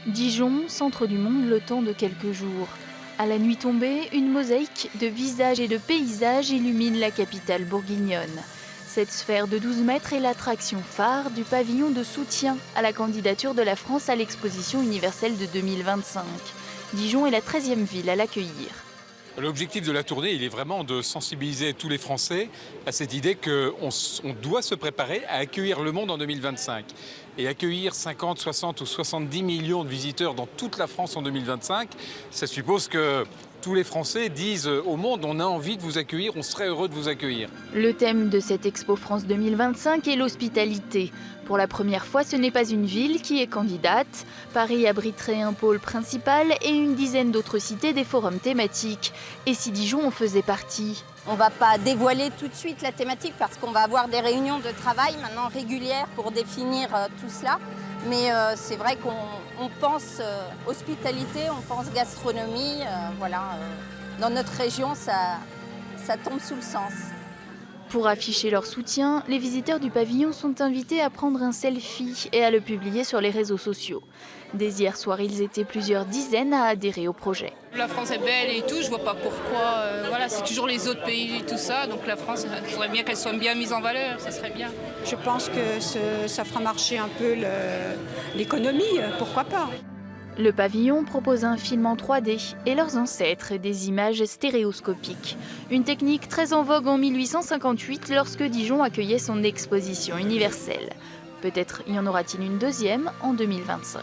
Dijon, centre du monde le temps de quelques jours. À la nuit tombée, une mosaïque de visages et de paysages illumine la capitale bourguignonne. Cette sphère de 12 mètres est l'attraction phare du pavillon de soutien à la candidature de la France à l'exposition universelle de 2025. Dijon est la 13e ville à l'accueillir. L'objectif de la tournée, il est vraiment de sensibiliser tous les Français à cette idée qu'on doit se préparer à accueillir le monde en 2025. Et accueillir 50, 60 ou 70 millions de visiteurs dans toute la France en 2025, ça suppose que tous les Français disent au monde, on a envie de vous accueillir, on serait heureux de vous accueillir. Le thème de cette Expo France 2025 est l'hospitalité. Pour la première fois, ce n'est pas une ville qui est candidate. Paris abriterait un pôle principal et une dizaine d'autres cités des forums thématiques. Et si Dijon en faisait partie ? On ne va pas dévoiler tout de suite la thématique parce qu'on va avoir des réunions de travail maintenant régulières pour définir tout cela. Mais c'est vrai qu'on pense hospitalité, on pense gastronomie. Dans notre région, ça tombe sous le sens. Pour afficher leur soutien, les visiteurs du pavillon sont invités à prendre un selfie et à le publier sur les réseaux sociaux. Dès hier soir, ils étaient plusieurs dizaines à adhérer au projet. La France est belle et tout, je vois pas pourquoi. C'est toujours les autres pays et tout ça. Donc la France, il faudrait bien qu'elle soit bien mise en valeur, ça serait bien. Je pense que ça fera marcher un peu l'économie, pourquoi pas. Le pavillon propose un film en 3D et leurs ancêtres des images stéréoscopiques. Une technique très en vogue en 1858 lorsque Dijon accueillait son exposition universelle. Peut-être y en aura-t-il une deuxième en 2025.